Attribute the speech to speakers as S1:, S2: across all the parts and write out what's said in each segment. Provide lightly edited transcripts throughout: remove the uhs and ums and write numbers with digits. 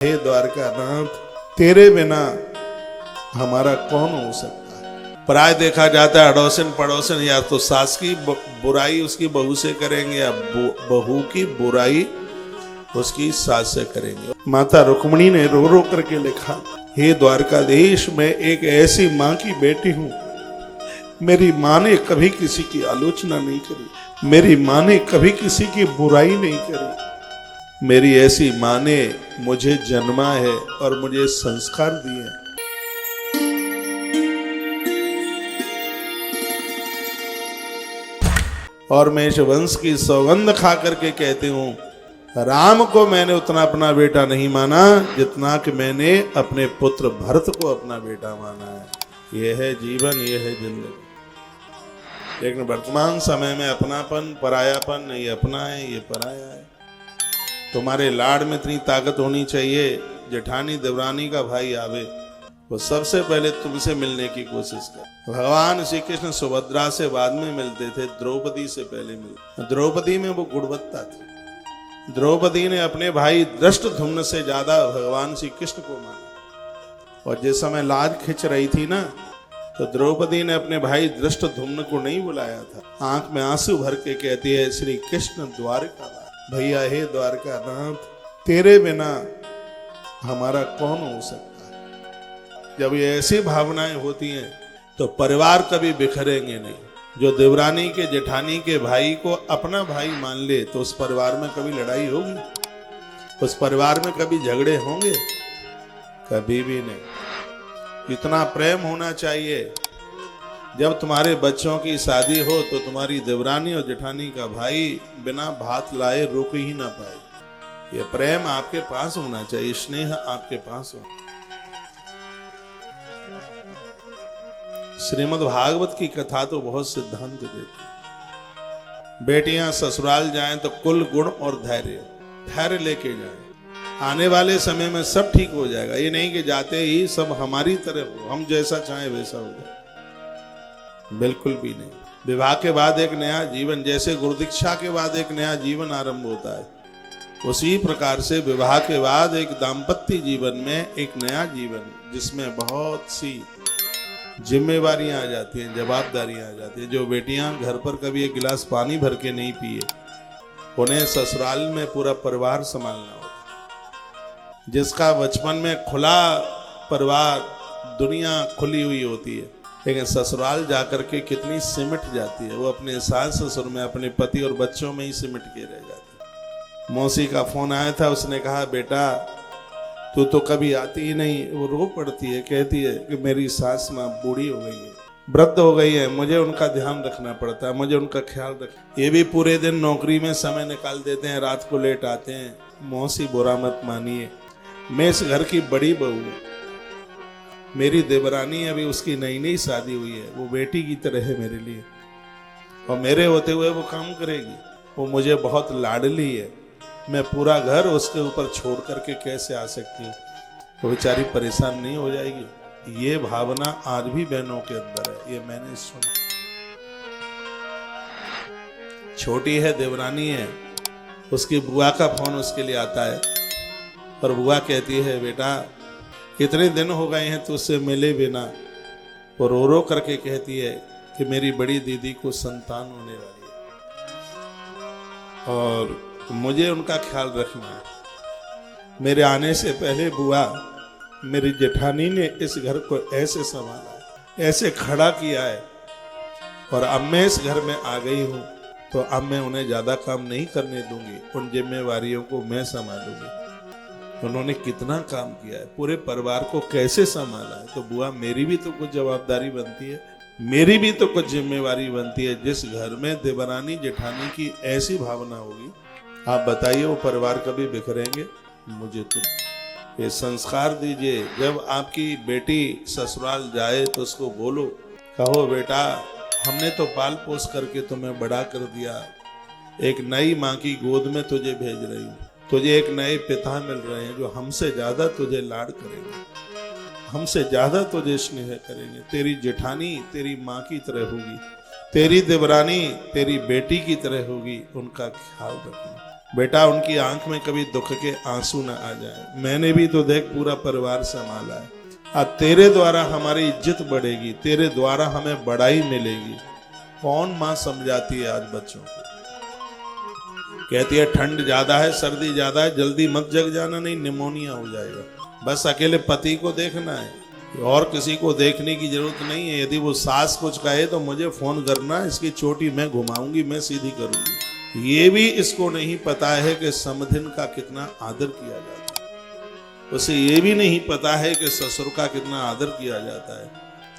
S1: हे द्वारकानाथ, तेरे बिना हमारा कौन हो सकता है। प्राय देखा जाता है अड़ोसन पड़ोसन या तो सास की बुराई उसकी बहू से करेंगे या बहू की बुराई उसकी सास से करेंगे। माता रुक्मिणी ने रो रो करके लिखा, हे द्वारकाधीश, मैं एक ऐसी माँ की बेटी हूँ, मेरी माँ ने कभी किसी की आलोचना नहीं करी, मेरी माँ ने कभी किसी की बुराई नहीं करी। मेरी ऐसी माँ ने मुझे जन्मा है और मुझे संस्कार दिए। और मैं इस वंश की सौगंध खा करके कहती हूँ, राम को मैंने उतना अपना बेटा नहीं माना जितना कि मैंने अपने पुत्र भरत को अपना बेटा माना है। यह है जीवन, यह है जिंदगी। लेकिन वर्तमान समय में अपनापन परायापन, नहीं अपना है ये पराया है। तुम्हारे लाड़ में इतनी ताकत होनी चाहिए, जेठानी देवरानी का भाई आवे वो सबसे पहले तुमसे मिलने की कोशिश कर। भगवान श्री कृष्ण सुभद्रा से बाद में मिलते थे, द्रौपदी से पहले मिलते। द्रौपदी में वो गुणवत्ता थी। द्रौपदी ने अपने भाई धृष्टद्युम्न से ज्यादा भगवान श्री कृष्ण को माना। और जिस समय लाज खिंच रही थी ना, तो द्रौपदी ने अपने भाई धृष्टद्युम्न को नहीं बुलाया था। आंख में आंसू भर के कहती है, श्री कृष्ण द्वारका भैया, हे द्वारकानाथ, तेरे बिना हमारा कौन हो सकता है। जब ये ऐसी भावनाएं होती हैं तो परिवार कभी बिखरेंगे नहीं। जो देवरानी के जेठानी के भाई को अपना भाई मान ले तो उस परिवार में कभी लड़ाई होगी, उस परिवार में कभी झगड़े होंगे? कभी भी नहीं। इतना प्रेम होना चाहिए, जब तुम्हारे बच्चों की शादी हो तो तुम्हारी देवरानी और जेठानी का भाई बिना भात लाए रुक ही ना पाए। ये प्रेम आपके पास होना चाहिए, स्नेह आपके पास हो। श्रीमद् भागवत की कथा तो बहुत सिद्धांत देती। बेटियां ससुराल जाएं तो कुल गुण और धैर्य लेके जाएं। आने वाले समय में सब ठीक हो जाएगा। ये नहीं कि जाते ही सब हमारी तरह हो, हम जैसा चाहें वैसा हो जाए, बिल्कुल भी नहीं। विवाह के बाद एक नया जीवन, जैसे गुरुदीक्षा के बाद एक नया जीवन आरंभ होता है, उसी प्रकार से विवाह के बाद एक दाम्पत्य जीवन में एक नया जीवन, जिसमें बहुत सी जिम्मेवारियां आ जाती हैं, जवाबदारियां आ जाती हैं। जो बेटियां घर पर कभी एक गिलास पानी भर के नहीं पिए, उन्हें ससुराल में पूरा परिवार संभालना होता। जिसका बचपन में खुला परिवार, दुनिया खुली हुई होती है, लेकिन ससुराल जाकर के कितनी सिमट जाती है। वो अपने सास ससुर में, अपने पति और बच्चों में ही सिमट के रह जाती है। मौसी का फोन आया था, उसने कहा, बेटा तू तो कभी आती ही नहीं। वो रो पड़ती है, कहती है कि मेरी सास माँ बूढ़ी हो गई है, वृद्ध हो गई है, मुझे उनका ध्यान रखना पड़ता है, मुझे उनका ख्याल रख। ये भी पूरे दिन नौकरी में समय निकाल देते हैं, रात को लेट आते हैं। मौसी बुरा मत मानिए, मैं इस घर की बड़ी बहू हूँ। मेरी देवरानी अभी उसकी नई नई शादी हुई है, वो बेटी की तरह है मेरे लिए, और मेरे होते हुए वो काम करेगी। वो मुझे बहुत लाडली है, मैं पूरा घर उसके ऊपर छोड़ करके कैसे आ सकती हूँ? वो बेचारी परेशान नहीं हो जाएगी? ये भावना आज भी बहनों के अंदर है, ये मैंने सुना। छोटी है, देवरानी है, उसकी बुआ का फोन उसके लिए आता है और बुआ कहती है, बेटा कितने दिन हो गए हैं तुझसे मिले बिना। वो रो रो करके कहती है कि मेरी बड़ी दीदी को संतान होने वाली है और मुझे उनका ख्याल रखना है। मेरे आने से पहले बुआ, मेरी जेठानी ने इस घर को ऐसे संभाला है, ऐसे खड़ा किया है, और अब मैं इस घर में आ गई हूँ तो अब मैं उन्हें ज्यादा काम नहीं करने दूंगी, उन जिम्मेवारियों को मैं संभालूंगी। उन्होंने कितना काम किया है, पूरे परिवार को कैसे संभाला है, तो बुआ मेरी भी तो कुछ जवाबदारी बनती है, मेरी भी तो कुछ जिम्मेवारी बनती है। जिस घर में देवरानी जेठानी की ऐसी भावना होगी, आप बताइए वो परिवार कभी बिखरेंगे? मुझे तो ये संस्कार दीजिए। जब आपकी बेटी ससुराल जाए तो उसको बोलो, कहो, बेटा हमने तो पाल पोस करके तुम्हें बड़ा कर दिया, एक नई माँ की गोद में तुझे भेज रही हूँ, तुझे एक नए पिता मिल रहे हैं जो हमसे ज्यादा तुझे लाड करेंगे, हमसे ज्यादा तुझे स्नेह करेंगे। तेरी जेठानी तेरी माँ की तरह होगी, तेरी देवरानी तेरी बेटी की तरह होगी, उनका ख्याल रखना। बेटा उनकी आंख में कभी दुख के आंसू न आ जाए। मैंने भी तो देख पूरा परिवार संभाला है। अब तेरे द्वारा हमारी इज्जत बढ़ेगी, तेरे द्वारा हमें बड़ाई मिलेगी। कौन माँ समझाती है आज बच्चों को? कहती है ठंड ज्यादा है, सर्दी ज्यादा है, जल्दी मत जग जाना, नहीं निमोनिया हो जाएगा। बस अकेले पति को देखना है, और किसी को देखने की जरूरत नहीं है। यदि वो सास कुछ कहे तो मुझे फोन करना, इसकी चोटी मैं घुमाऊंगी, मैं सीधी करूंगी। ये भी इसको नहीं पता है कि समधिन का कितना आदर किया जाता है। उसे ये भी नहीं पता है कि ससुर का कितना आदर किया जाता है।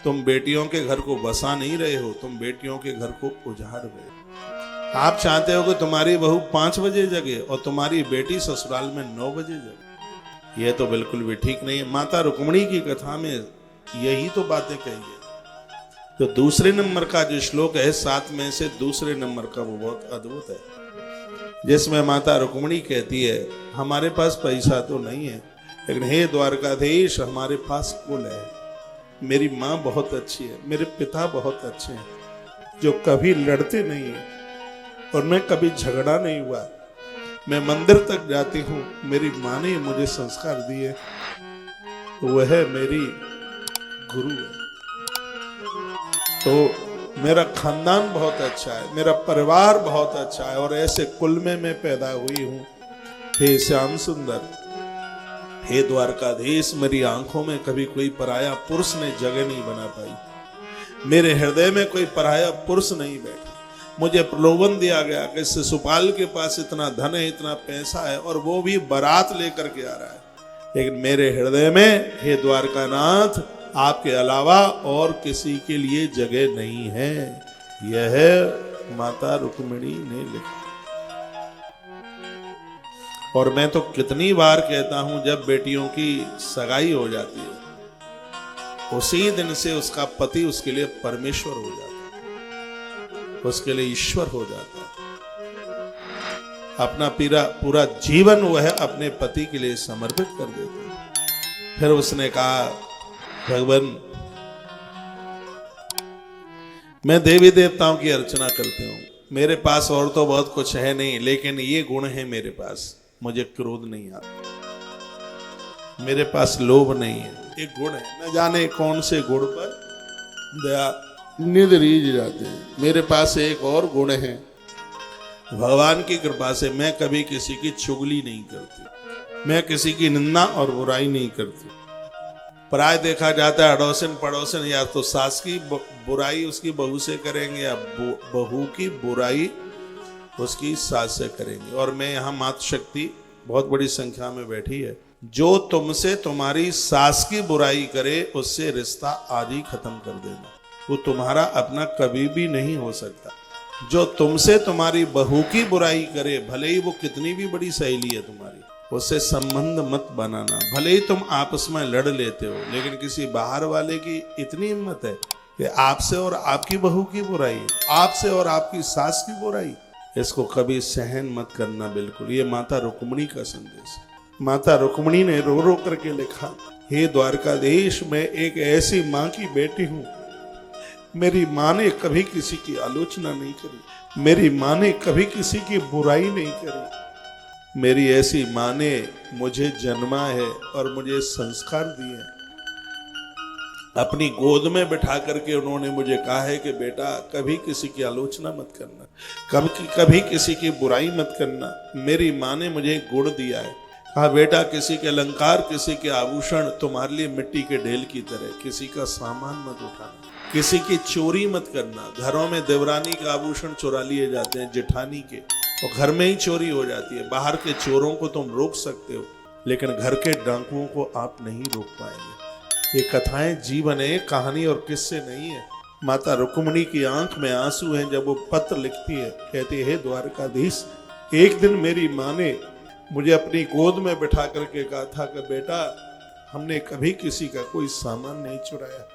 S1: तुम बेटियों के घर को बसा नहीं रहे हो, तुम बेटियों के घर को उजाड़ रहे हो। आप चाहते हो कि तुम्हारी बहू 5 बजे जगे और तुम्हारी बेटी ससुराल में 9 बजे जगे। यह तो बिल्कुल भी ठीक नहीं है। माता रुक्मिणी की कथा में यही तो बातें कही है। तो दूसरे नंबर का जो श्लोक है 7 में से दूसरे नंबर का, वो बहुत अद्भुत है, जिसमें माता रुक्मिणी कहती है हमारे पास पैसा तो नहीं है, लेकिन हे द्वारकाधीश हमारे पास कुल है। मेरी माँ बहुत अच्छी है, मेरे पिता बहुत अच्छे हैं, जो कभी लड़ते नहीं है, और मैं कभी झगड़ा नहीं हुआ। मैं मंदिर तक जाती हूँ, मेरी माँ ने मुझे संस्कार दिए, वह मेरी गुरु है। तो मेरा खानदान बहुत अच्छा है, मेरा परिवार बहुत अच्छा है, और ऐसे कुल में मैं पैदा हुई हूँ। हे श्याम सुंदर, हे द्वारकाधीश, मेरी आंखों में कभी कोई पराया पुरुष ने जगह नहीं बना पाई। मेरे हृदय में कोई पराया पुरुष नहीं बैठा। मुझे प्रलोभन दिया गया कि शिशुपाल के पास इतना धन है, इतना पैसा है, और वो भी बारात लेकर के आ रहा है, लेकिन मेरे हृदय में हे द्वारकानाथ आपके अलावा और किसी के लिए जगह नहीं है। यह माता रुक्मिणी ने लिखा। और मैं तो कितनी बार कहता हूं, जब बेटियों की सगाई हो जाती है उसी दिन से उसका पति उसके लिए परमेश्वर हो जाता है, उसके लिए ईश्वर हो जाता है। अपना पूरा जीवन वह अपने पति के लिए समर्पित कर देती है। फिर उसने कहा भगवान, मैं देवी देवताओं की अर्चना करती हूँ, मेरे पास और तो बहुत कुछ है नहीं, लेकिन ये गुण है मेरे पास, मुझे क्रोध नहीं आता, मेरे पास लोभ नहीं है। एक गुण है, न जाने कौन से गुण पर दया निध रीझ जाते हैं। मेरे पास एक और गुण है, भगवान की कृपा से मैं कभी किसी की चुगली नहीं करती, मैं किसी की निंदा और बुराई नहीं करती। प्राय देखा जाता है अड़ोसन पड़ोसन या तो सास की बुराई उसकी बहू से करेंगे, या बहू की बुराई उसकी सास से करेंगे। और मैं यहाँ मातृ शक्ति बहुत बड़ी संख्या में बैठी है, जो तुमसे तुम्हारी सास की बुराई करे उससे रिश्ता आज ही खत्म कर देना, वो तुम्हारा अपना कभी भी नहीं हो सकता। जो तुमसे तुम्हारी बहू की बुराई करे, भले ही वो कितनी भी बड़ी सहेली है तुम्हारी, उससे संबंध मत बनाना। भले ही तुम आपस में लड़ लेते हो, लेकिन किसी बाहर वाले की इतनी हिम्मत है कि आपसे और आपकी बहू की बुराई, आपसे और आपकी सास की बुराई, इसको कभी सहन मत करना। बिल्कुल, ये माता रुक्मिणी का संदेश है। माता रुक्मिणी ने रो रो करके लिखा, हे द्वारकाधीश, मैं एक ऐसी माँ की बेटी हूँ, मेरी माँ ने कभी किसी की आलोचना नहीं करी, मेरी माँ ने कभी किसी की बुराई नहीं करी। मेरी ऐसी माँ ने मुझे जन्मा है और मुझे संस्कार दिए हैं। अपनी गोद में बिठा करके उन्होंने मुझे कहा है कि बेटा कभी किसी की आलोचना मत करना, कभी किसी की बुराई मत करना। मेरी माँ ने मुझे गुण दिया है, कहा बेटा किसी के अलंकार, किसी के आभूषण तुम्हारे लिए मिट्टी के ढेल की तरह, किसी का सामान मत उठाना, किसी की चोरी मत करना। घरों में देवरानी के आभूषण चुरा लिए जाते हैं, जेठानी के, और घर में ही चोरी हो जाती है। बाहर के चोरों को तुम रोक सकते हो, लेकिन घर के डाकुओं को आप नहीं रोक पाएंगे। ये कथाएं जीवन है, कहानी और किस्से नहीं है। माता रुक्मिणी की आंख में आंसू हैं जब वो पत्र लिखती है, कहती है, हे द्वारकाधीश, एक दिन मेरी माँ ने मुझे अपनी गोद में बिठा करके कहा था कि बेटा हमने कभी किसी का कोई सामान नहीं चुराया,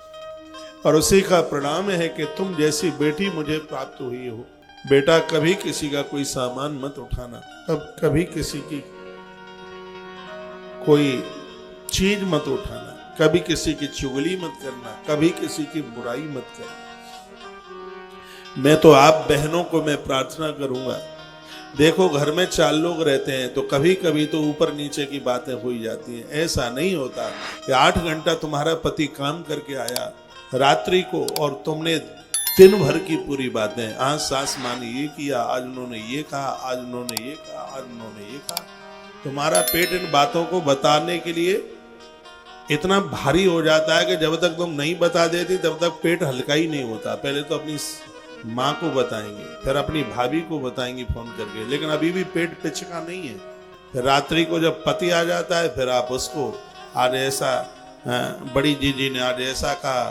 S1: और उसी का परिणाम है कि तुम जैसी बेटी मुझे प्राप्त हुई हो। बेटा कभी किसी का कोई सामान मत उठाना, अब कभी किसी की कोई चीज मत उठाना, कभी किसी की चुगली मत करना, कभी किसी की बुराई मत करना। मैं तो आप बहनों को मैं प्रार्थना करूंगा, देखो घर में 4 लोग रहते हैं तो कभी कभी तो ऊपर नीचे की बातें हो ही जाती हैं। ऐसा नहीं होता कि 8 घंटा तुम्हारा पति काम करके आया रात्रि को और तुमने दिन भर की पूरी बातें, आज सास माँ ने ये किया, आज उन्होंने ये कहा, आज उन्होंने ये कहा, आज उन्होंने ये कहा। तुम्हारा पेट इन बातों को बताने के लिए इतना भारी हो जाता है कि जब तक तुम नहीं बता देती तब तक पेट हल्का ही नहीं होता। पहले तो अपनी माँ को बताएंगे, फिर अपनी भाभी को बताएंगी फोन करके, लेकिन अभी भी पेट पिचका नहीं है। फिर रात्रि को जब पति आ जाता है फिर आप उसको आज ऐसा, बड़ी जीजी ने आज ऐसा कहा,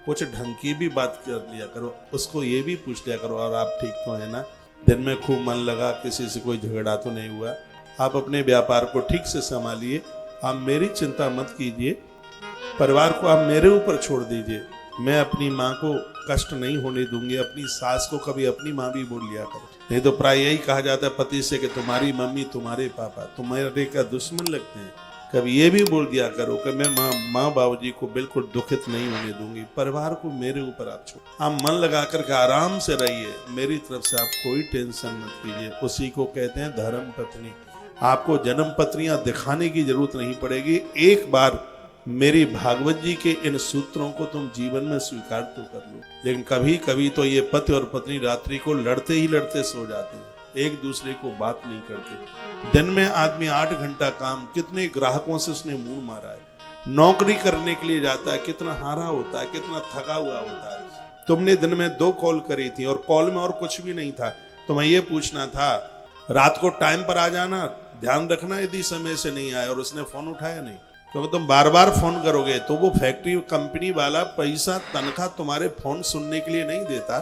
S1: कुछ ढंग की भी बात कर लिया करो, उसको ये भी पूछ लिया करो और आप ठीक तो है ना, दिन में खूब मन लगा, किसी से कोई झगड़ा तो नहीं हुआ, आप अपने व्यापार को ठीक से संभालिए, आप मेरी चिंता मत कीजिए, परिवार को आप मेरे ऊपर छोड़ दीजिए, मैं अपनी माँ को कष्ट नहीं होने दूंगी। अपनी सास को कभी अपनी माँ भी बोल लिया करो, नहीं तो प्राय यही कहा जाता है पति से कि तुम्हारी मम्मी तुम्हारे पापा तुम्हारे का दुश्मन लगते हैं। कभी ये भी बोल दिया करो कि मैं माँ बाबूजी को बिल्कुल दुखित नहीं होने दूंगी, परिवार को मेरे ऊपर आप छोड़, आप मन लगा करके आराम से रहिए, मेरी तरफ से आप कोई टेंशन मत कीजिए। उसी को कहते हैं धर्म पत्नी। आपको जन्म पत्रियां दिखाने की जरूरत नहीं पड़ेगी, एक बार मेरी भागवत जी के इन सूत्रों को तुम जीवन में स्वीकार तो कर लो। लेकिन कभी कभी तो ये पति और पत्नी रात्रि को लड़ते ही लड़ते सो जाते हैं, एक दूसरे को बात नहीं करते। दिन में आदमी 8 घंटा काम, कितने ग्राहकों से उसने मुंह मारा है, नौकरी करने के लिए जाता है, कितना हारा होता है, कितना थका हुआ होता है। तुमने दिन में 2 कॉल करी थी और कॉल में और कुछ भी नहीं था, तुम्हें ये पूछना था रात को टाइम पर आ जाना, ध्यान रखना यदि समय से नहीं आया, और उसने फोन उठाया नहीं। क्योंकि तुम बार बार फोन करोगे तो वो फैक्ट्री कंपनी वाला पैसा तनख्वाह तुम्हारे फोन सुनने के लिए नहीं देता,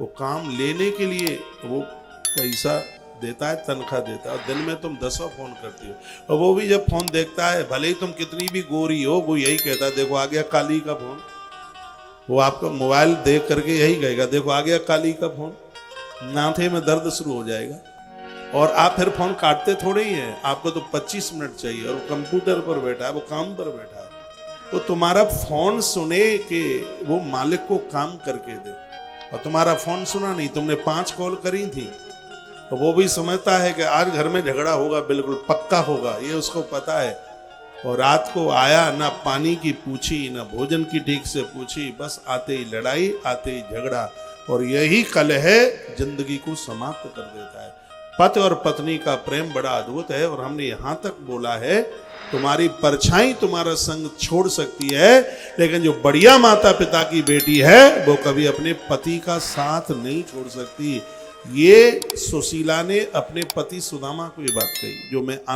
S1: वो काम लेने के लिए वो पैसा देता है, तनख्वाह देता है। और दिन में तुम 10 फोन करती हो, और वो भी जब फोन देखता है, भले ही तुम कितनी भी गोरी हो, वो यही कहता है देखो आ गया काली का फोन। वो आपका मोबाइल देख करके यही कहेगा देखो आ गया काली का फोन, माथे में दर्द शुरू हो जाएगा। और आप फिर फोन काटते थोड़े ही हैं, आपको तो 25 मिनट चाहिए, और वो कंप्यूटर पर बैठा है, वो काम पर बैठा है। तो तुम्हारा फोन सुने कि वो मालिक को काम करके दे, और तुम्हारा फोन सुना नहीं, तुमने 5 कॉल करी थी, तो वो भी समझता है कि आज घर में झगड़ा होगा, बिल्कुल पक्का होगा, ये उसको पता है। और रात को आया, ना पानी की पूछी, ना भोजन की ठीक से पूछी, बस आते ही लड़ाई, आते ही झगड़ा, और यही कलह जिंदगी को समाप्त कर देता है। पति और पत्नी का प्रेम बड़ा अद्भुत है, और हमने यहां तक बोला है तुम्हारी परछाई तुम्हारा संग छोड़ सकती है, लेकिन जो बढ़िया माता पिता की बेटी है वो कभी अपने पति का साथ नहीं छोड़ सकती। ये सुशीला ने अपने पति सुदामा को ये बात कही, जो मैं आप